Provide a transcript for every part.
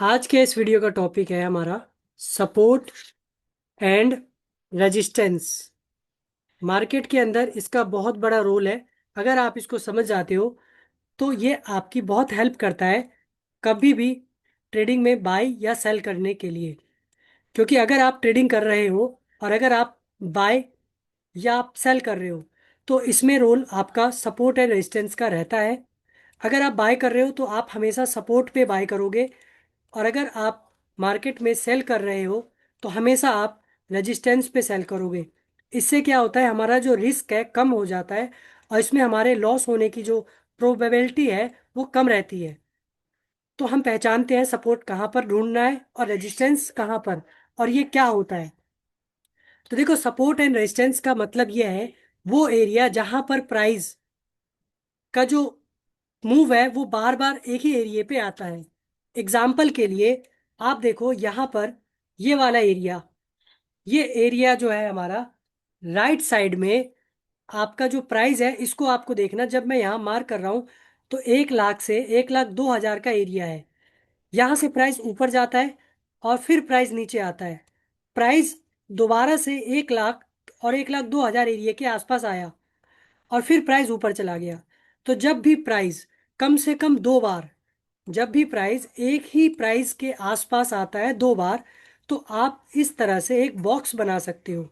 आज के इस वीडियो का टॉपिक है हमारा सपोर्ट एंड रेजिस्टेंस। मार्केट के अंदर इसका बहुत बड़ा रोल है। अगर आप इसको समझ जाते हो तो ये आपकी बहुत हेल्प करता है कभी भी ट्रेडिंग में बाय या सेल करने के लिए। क्योंकि अगर आप ट्रेडिंग कर रहे हो और अगर आप बाय या आप सेल कर रहे हो तो इसमें रोल आपका सपोर्ट एंड रेजिस्टेंस का रहता है। अगर आप बाय कर रहे हो तो आप हमेशा सपोर्ट पे बाय करोगे और अगर आप मार्केट में सेल कर रहे हो तो हमेशा आप रेजिस्टेंस पे सेल करोगे। इससे क्या होता है, हमारा जो रिस्क है कम हो जाता है और इसमें हमारे लॉस होने की जो प्रोबेबिलिटी है वो कम रहती है। तो हम पहचानते हैं सपोर्ट कहाँ पर ढूंढना है और रेजिस्टेंस कहाँ पर, और ये क्या होता है। तो देखो, सपोर्ट एंड रेजिस्टेंस का मतलब ये है वो एरिया जहां पर प्राइस का जो मूव है वो बार बार एक ही एरिया पे आता है। एग्जाम्पल के लिए आप देखो यहाँ पर ये वाला एरिया, ये एरिया जो है हमारा राइट साइड में, आपका जो प्राइस है इसको आपको देखना। जब मैं यहाँ मार्क कर रहा हूँ तो 1 लाख से 1,02,000 का एरिया है। यहाँ से प्राइस ऊपर जाता है और फिर प्राइस नीचे आता है। प्राइस दोबारा से 1 लाख और 1,02,000 एरिया के आसपास आया और फिर प्राइस ऊपर चला गया। तो जब भी प्राइस कम से कम 2 बार, जब भी प्राइस एक ही प्राइस के आसपास आता है 2 बार, तो आप इस तरह से एक बॉक्स बना सकते हो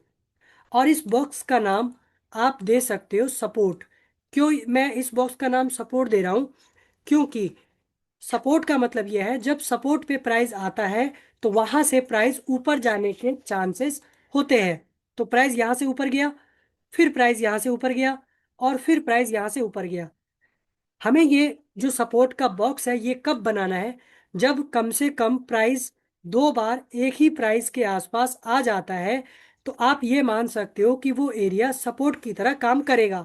और इस बॉक्स का नाम आप दे सकते हो सपोर्ट। क्यों मैं इस बॉक्स का नाम सपोर्ट दे रहा हूँ? क्योंकि सपोर्ट का मतलब यह है जब सपोर्ट पे प्राइस आता है तो वहां से प्राइस ऊपर जाने के चांसेस होते हैं। तो प्राइस यहाँ से ऊपर गया, फिर प्राइस यहाँ से ऊपर गया और फिर प्राइस यहाँ से ऊपर गया। हमें ये जो सपोर्ट का बॉक्स है ये कब बनाना है? जब कम से कम प्राइस 2 बार एक ही प्राइस के आसपास आ जाता है तो आप ये मान सकते हो कि वो एरिया सपोर्ट की तरह काम करेगा।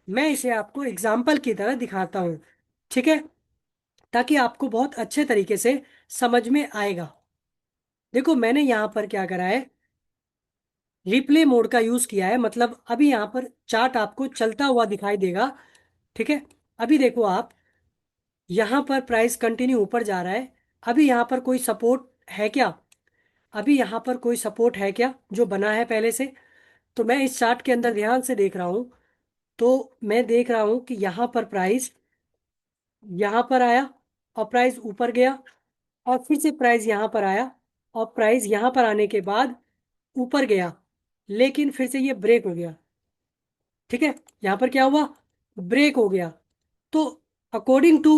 मैं इसे आपको एग्जाम्पल की तरह दिखाता हूँ, ठीक है, ताकि आपको बहुत अच्छे तरीके से समझ में आएगा। देखो, मैंने यहाँ पर क्या करा है, रिप्ले मोड का यूज किया है। मतलब अभी यहाँ पर चार्ट आपको चलता हुआ दिखाई देगा, ठीक है। अभी देखो आप, यहाँ पर प्राइस कंटिन्यू ऊपर जा रहा है। अभी यहाँ पर कोई सपोर्ट है क्या? अभी यहाँ पर कोई सपोर्ट है क्या जो बना है पहले से? तो मैं इस चार्ट के अंदर ध्यान से देख रहा हूँ तो मैं देख रहा हूँ कि यहाँ पर प्राइस यहाँ पर आया और प्राइस ऊपर गया और फिर से प्राइस यहाँ पर आया और प्राइस यहाँ पर आने के बाद ऊपर गया, लेकिन फिर से ये ब्रेक हो गया, ठीक है। यहाँ पर क्या हुआ? ब्रेक हो गया। तो अकॉर्डिंग टू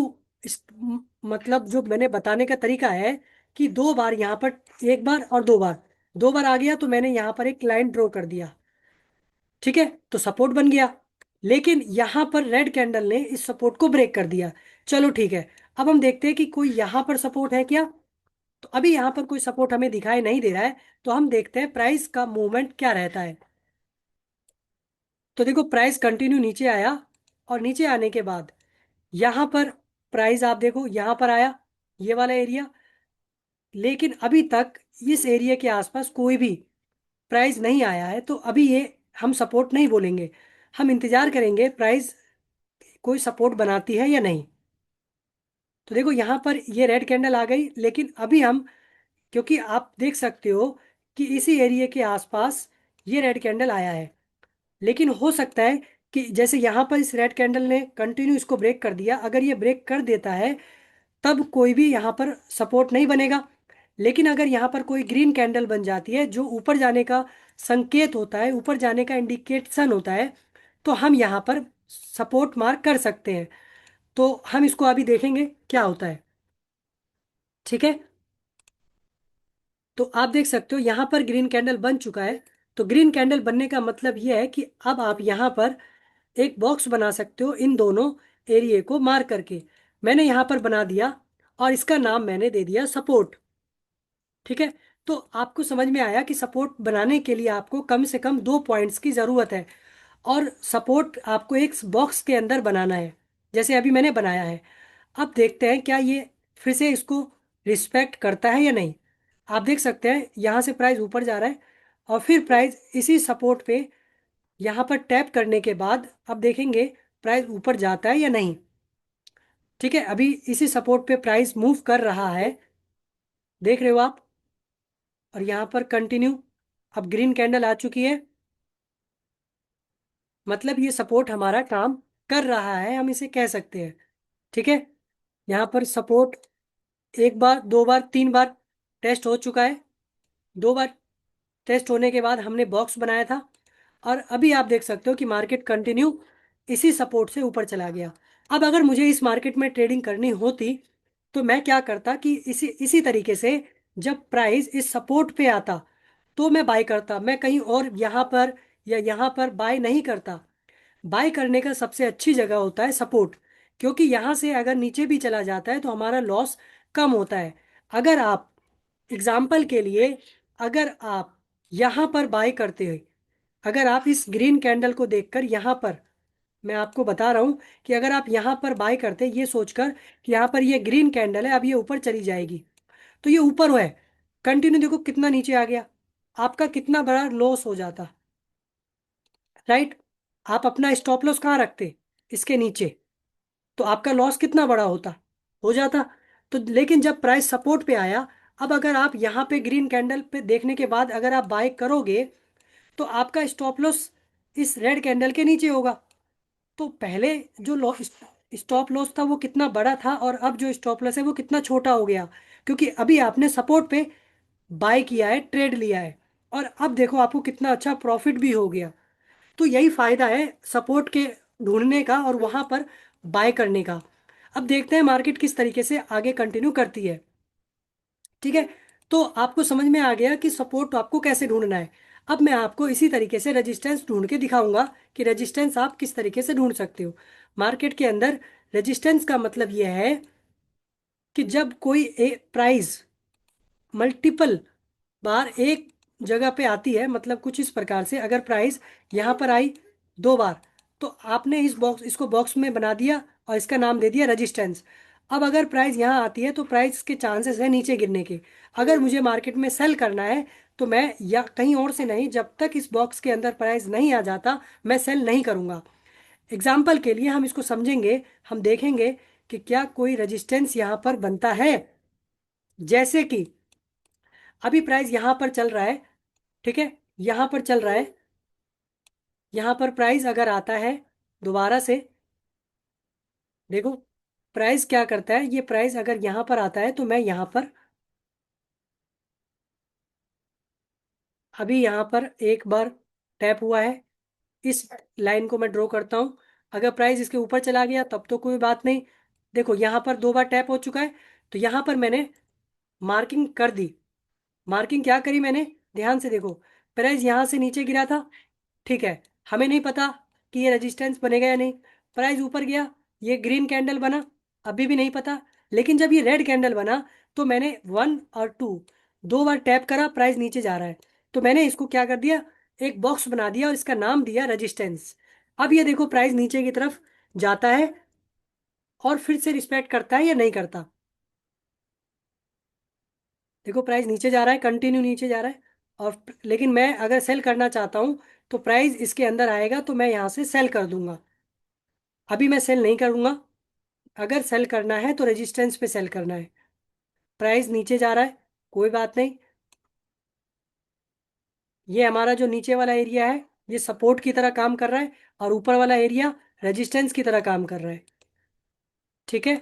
मतलब जो मैंने बताने का तरीका है कि 2 बार यहाँ पर, 1 बार और 2 बार, 2 बार आ गया तो मैंने यहाँ पर एक लाइन ड्रॉ कर दिया, ठीक है, तो सपोर्ट बन गया। लेकिन यहाँ पर रेड कैंडल ने इस सपोर्ट को ब्रेक कर दिया। चलो ठीक है, अब हम देखते हैं कि कोई यहाँ पर सपोर्ट है क्या। तो अभी यहाँ पर कोई सपोर्ट हमें दिखाई नहीं दे रहा है। तो हम देखते हैं प्राइस का मूवमेंट क्या रहता है। तो देखो, प्राइस कंटिन्यू नीचे आया और नीचे आने के बाद यहाँ पर प्राइस आप देखो यहाँ पर आया, ये वाला एरिया। लेकिन अभी तक इस एरिया के आसपास कोई भी प्राइस नहीं आया है, तो अभी ये हम सपोर्ट नहीं बोलेंगे। हम इंतजार करेंगे प्राइस कोई सपोर्ट बनाती है या नहीं। तो देखो, यहाँ पर ये रेड कैंडल आ गई, लेकिन अभी हम, क्योंकि आप देख सकते हो कि इसी एरिया के आसपास ये रेड कैंडल आया है, लेकिन हो सकता है कि जैसे यहाँ पर इस रेड कैंडल ने कंटिन्यू इसको ब्रेक कर दिया, अगर ये ब्रेक कर देता है तब कोई भी यहाँ पर सपोर्ट नहीं बनेगा। लेकिन अगर यहाँ पर कोई ग्रीन कैंडल बन जाती है जो ऊपर जाने का संकेत होता है, ऊपर जाने का इंडिकेशन होता है, तो हम यहाँ पर सपोर्ट मार्क कर सकते हैं। तो हम इसको अभी देखेंगे क्या होता है, ठीक है। तो आप देख सकते हो यहाँ पर ग्रीन कैंडल बन चुका है। तो ग्रीन कैंडल बनने का मतलब ये है कि अब आप यहाँ पर एक बॉक्स बना सकते हो इन दोनों एरिया को मार्क करके। मैंने यहाँ पर बना दिया और इसका नाम मैंने दे दिया सपोर्ट, ठीक है। तो आपको समझ में आया कि सपोर्ट बनाने के लिए आपको कम से कम 2 पॉइंट्स की ज़रूरत है और सपोर्ट आपको एक बॉक्स के अंदर बनाना है, जैसे अभी मैंने बनाया है। अब देखते हैं क्या ये फिर से इसको रिस्पेक्ट करता है या नहीं। आप देख सकते हैं यहाँ से प्राइस ऊपर जा रहा है और फिर प्राइस इसी सपोर्ट पे यहाँ पर टैप करने के बाद अब देखेंगे प्राइस ऊपर जाता है या नहीं, ठीक है। अभी इसी सपोर्ट पे प्राइस मूव कर रहा है देख रहे हो आप? और यहाँ पर कंटिन्यू, अब ग्रीन कैंडल आ चुकी है, मतलब ये सपोर्ट हमारा काम कर रहा है, हम इसे कह सकते हैं। ठीक है, यहाँ पर सपोर्ट एक बार, दो बार, तीन बार टेस्ट हो चुका है। दो बार टेस्ट होने के बाद हमने बॉक्स बनाया था, और अभी आप देख सकते हो कि मार्केट कंटिन्यू इसी सपोर्ट से ऊपर चला गया। अब अगर मुझे इस मार्केट में ट्रेडिंग करनी होती तो मैं क्या करता कि इसी इसी तरीके से, जब प्राइस इस सपोर्ट पे आता तो मैं बाय करता, मैं कहीं और यहाँ पर या यहाँ पर बाय नहीं करता। बाय करने का सबसे अच्छी जगह होता है सपोर्ट, क्योंकि यहाँ से अगर नीचे भी चला जाता है तो हमारा लॉस कम होता है। अगर आप, एग्जाम्पल के लिए, अगर आप यहाँ पर बाय करते हैं, अगर आप इस ग्रीन कैंडल को देखकर यहाँ पर, मैं आपको बता रहा हूँ कि अगर आप यहाँ पर बाय करते ये सोचकर कि यहाँ पर ये ग्रीन कैंडल है, अब ये ऊपर चली जाएगी, तो ये ऊपर है, कंटिन्यू देखो कितना नीचे आ गया, आपका कितना बड़ा लॉस हो जाता। राइट? आप अपना स्टॉप लॉस कहाँ रखते? इसके नीचे, तो आपका लॉस कितना बड़ा होता, हो जाता। तो लेकिन जब प्राइस सपोर्ट पे आया, अब अगर आप यहाँ पे ग्रीन कैंडल पे देखने के बाद अगर आप बाय करोगे तो आपका स्टॉप लॉस इस रेड कैंडल के नीचे होगा। तो पहले जो लॉस, स्टॉप लॉस था वो कितना बड़ा था, और अब जो स्टॉप लॉस है वो कितना छोटा हो गया, क्योंकि अभी आपने सपोर्ट पे बाय किया है, ट्रेड लिया है, और अब देखो आपको कितना अच्छा प्रॉफिट भी हो गया। तो यही फायदा है सपोर्ट के ढूंढने का और वहां पर बाय करने का। अब देखते हैं मार्केट किस तरीके से आगे कंटिन्यू करती है। ठीक है, तो आपको समझ में आ गया कि सपोर्ट आपको कैसे ढूंढना है। अब मैं आपको इसी तरीके से रेजिस्टेंस ढूंढ के दिखाऊंगा कि रेजिस्टेंस आप किस तरीके से ढूंढ सकते हो मार्केट के अंदर। रेजिस्टेंस का मतलब यह है कि जब कोई प्राइस मल्टीपल बार एक जगह पे आती है, मतलब कुछ इस प्रकार से, अगर प्राइस यहाँ पर आई दो बार, तो आपने इसको बॉक्स में बना दिया और इसका नाम दे दिया रेजिस्टेंस। अब अगर प्राइस यहाँ आती है तो प्राइस के चांसेस है नीचे गिरने के। अगर मुझे मार्केट में सेल करना है तो मैं, या कहीं और से नहीं, जब तक इस बॉक्स के अंदर प्राइस नहीं आ जाता मैं सेल नहीं करूँगा। एग्जाम्पल के लिए हम इसको समझेंगे, हम देखेंगे कि क्या कोई रेजिस्टेंस यहाँ पर बनता है। जैसे कि अभी प्राइस यहाँ पर चल रहा है, ठीक है, यहाँ पर चल रहा है, यहाँ पर प्राइस अगर आता है दोबारा से, देखो प्राइस क्या करता है, ये प्राइस अगर यहाँ पर आता है तो मैं यहाँ पर, अभी यहाँ पर एक बार टैप हुआ है, इस लाइन को मैं ड्रॉ करता हूँ। अगर प्राइस इसके ऊपर चला गया तब तो कोई बात नहीं। देखो यहाँ पर दो बार टैप हो चुका है, तो यहाँ पर मैंने मार्किंग कर दी। मार्किंग क्या करी मैंने, ध्यान से देखो, प्राइस यहाँ से नीचे गिरा था, ठीक है, हमें नहीं पता कि ये रेजिस्टेंस बनेगा या नहीं। प्राइस ऊपर गया, ये ग्रीन कैंडल बना, अभी भी नहीं पता। लेकिन जब ये रेड कैंडल बना तो मैंने वन और टू, दो बार टैप करा, प्राइस नीचे जा रहा है, तो मैंने इसको क्या कर दिया, एक बॉक्स बना दिया और इसका नाम दिया रेजिस्टेंस। अब ये देखो प्राइस नीचे की तरफ जाता है और फिर से रिस्पेक्ट करता है या नहीं करता। देखो प्राइस नीचे जा रहा है, कंटिन्यू नीचे जा रहा है, और लेकिन मैं अगर सेल करना चाहता हूँ तो प्राइस इसके अंदर आएगा तो मैं यहाँ से सेल कर दूंगा। अभी मैं सेल नहीं करूंगा, अगर सेल करना है तो रेजिस्टेंस पे सेल करना है। प्राइस नीचे जा रहा है, कोई बात नहीं, ये हमारा जो नीचे वाला एरिया है ये सपोर्ट की तरह काम कर रहा है, और ऊपर वाला एरिया रेजिस्टेंस की तरह काम कर रहा है। ठीक है,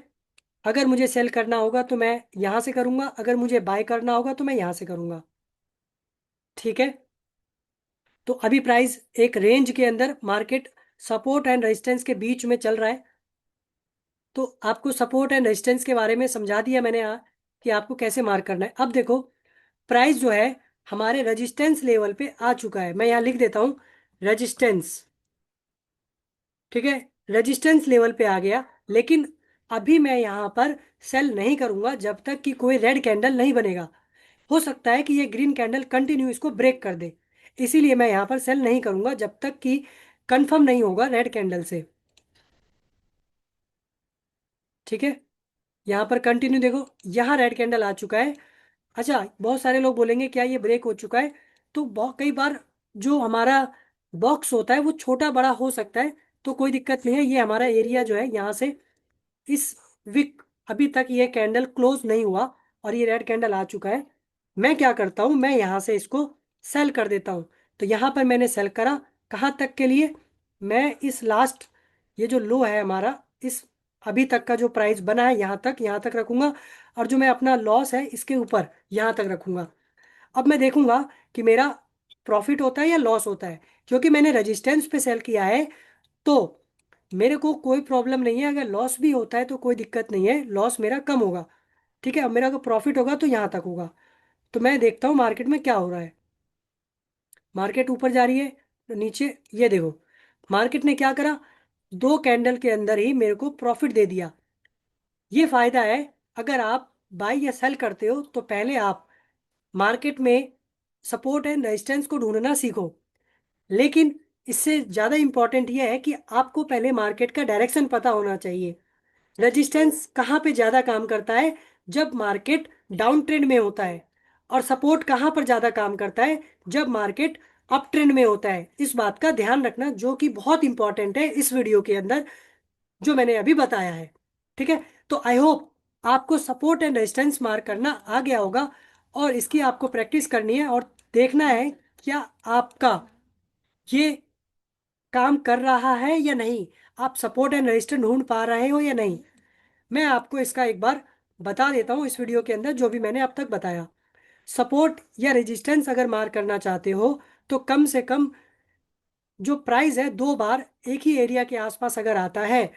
अगर मुझे सेल करना होगा तो मैं यहाँ से करूंगा, अगर मुझे बाय करना होगा तो मैं यहाँ से करूंगा। ठीक है, तो अभी प्राइस एक रेंज के अंदर, मार्केट सपोर्ट एंड रेजिस्टेंस के बीच में चल रहा है। तो आपको सपोर्ट एंड रेजिस्टेंस के बारे में समझा दिया मैंने कि आपको कैसे मार्क करना है। अब देखो प्राइस जो है हमारे रेजिस्टेंस लेवल पे आ चुका है, मैं यहाँ लिख देता हूँ रेजिस्टेंस। ठीक है, रेजिस्टेंस लेवल पे आ गया, लेकिन अभी मैं यहाँ पर सेल नहीं करूंगा जब तक कि कोई रेड कैंडल नहीं बनेगा। हो सकता है कि ये ग्रीन कैंडल कंटिन्यू इसको ब्रेक कर दे, इसीलिए मैं यहाँ पर सेल नहीं करूंगा जब तक कि कंफर्म नहीं होगा रेड कैंडल से। ठीक है, यहाँ पर कंटिन्यू देखो, यहाँ रेड कैंडल आ चुका है। अच्छा, बहुत सारे लोग बोलेंगे क्या ये ब्रेक हो चुका है? तो बहुत कई बार जो हमारा बॉक्स होता है वो छोटा बड़ा हो सकता है, तो कोई दिक्कत नहीं है। ये हमारा एरिया जो है यहाँ से इस वीक अभी तक ये कैंडल क्लोज नहीं हुआ, और ये रेड कैंडल आ चुका है। मैं क्या करता हूँ, मैं यहाँ से इसको सेल कर देता हूँ। तो यहाँ पर मैंने सेल करा, कहाँ तक के लिए, मैं इस लास्ट, ये जो लो है हमारा, इस अभी तक का जो प्राइस बना है यहाँ तक रखूंगा। और जो मैं अपना लॉस है इसके ऊपर यहाँ तक रखूंगा। अब मैं देखूंगा कि मेरा प्रॉफिट होता है या लॉस होता है। क्योंकि मैंने रेजिस्टेंस पे सेल किया है, तो मेरे को कोई प्रॉब्लम नहीं है। अगर लॉस भी होता है तो कोई दिक्कत नहीं है, लॉस मेरा कम होगा। ठीक है, अब मेरा अगर प्रॉफिट होगा तो यहाँ तक होगा। तो मैं देखता हूँ मार्केट में क्या हो रहा है। मार्केट ऊपर जा रही है तो नीचे, ये देखो मार्केट ने क्या करा, 2 कैंडल के अंदर ही मेरे को प्रॉफिट दे दिया। ये फायदा है। अगर आप बाई या सेल करते हो तो पहले आप मार्केट में सपोर्ट एंड रेजिस्टेंस को ढूंढना सीखो। लेकिन इससे ज़्यादा इंपॉर्टेंट ये है कि आपको पहले मार्केट का डायरेक्शन पता होना चाहिए। रेजिस्टेंस कहाँ पे ज़्यादा काम करता है, जब मार्केट डाउन ट्रेंड में होता है। और सपोर्ट कहाँ पर ज़्यादा काम करता है, जब मार्केट अप ट्रेंड में होता है। इस बात का ध्यान रखना, जो कि बहुत इंपॉर्टेंट है इस वीडियो के अंदर जो मैंने अभी बताया है। ठीक है, तो आई होप आपको सपोर्ट एंड रेजिस्टेंस मार्क करना आ गया होगा, और इसकी आपको प्रैक्टिस करनी है और देखना है क्या आपका ये काम कर रहा है या नहीं, आप सपोर्ट एंड रेजिस्टेंस ढूंढ पा रहे हो या नहीं। मैं आपको इसका एक बार बता देता हूँ इस वीडियो के अंदर जो भी मैंने अब तक बताया। सपोर्ट या रेजिस्टेंस अगर मार्क करना चाहते हो तो कम से कम जो प्राइस है 2 बार एक ही एरिया के आसपास अगर आता है,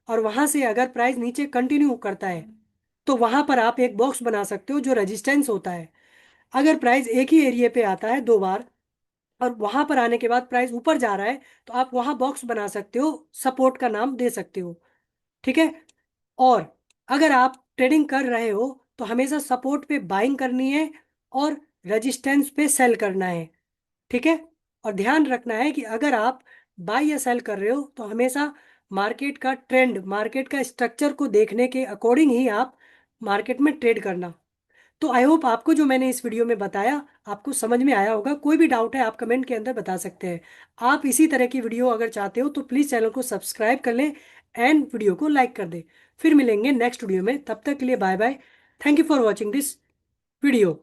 और वहां से अगर प्राइस नीचे कंटिन्यू करता है, तो वहां पर आप एक बॉक्स बना सकते हो जो रेजिस्टेंस होता है। अगर प्राइस एक ही एरिया पे आता है 2 बार, और वहां पर आने के बाद प्राइस ऊपर जा रहा है, तो आप वहां बॉक्स बना सकते हो, सपोर्ट का नाम दे सकते हो। ठीक है, और अगर आप ट्रेडिंग कर रहे हो तो हमेशा सपोर्ट पे बाइंग करनी है और रेजिस्टेंस पे सेल करना है। ठीक है, और ध्यान रखना है कि अगर आप बाय या सेल कर रहे हो तो हमेशा मार्केट का ट्रेंड, मार्केट का स्ट्रक्चर को देखने के अकॉर्डिंग ही आप मार्केट में ट्रेड करना। तो आई होप आपको जो मैंने इस वीडियो में बताया आपको समझ में आया होगा। कोई भी डाउट है आप कमेंट के अंदर बता सकते हैं। आप इसी तरह की वीडियो अगर चाहते हो तो प्लीज़ चैनल को सब्सक्राइब कर लें एंड वीडियो को लाइक कर दें। फिर मिलेंगे नेक्स्ट वीडियो में, तब तक के लिए bye bye. Thank you for watching this video.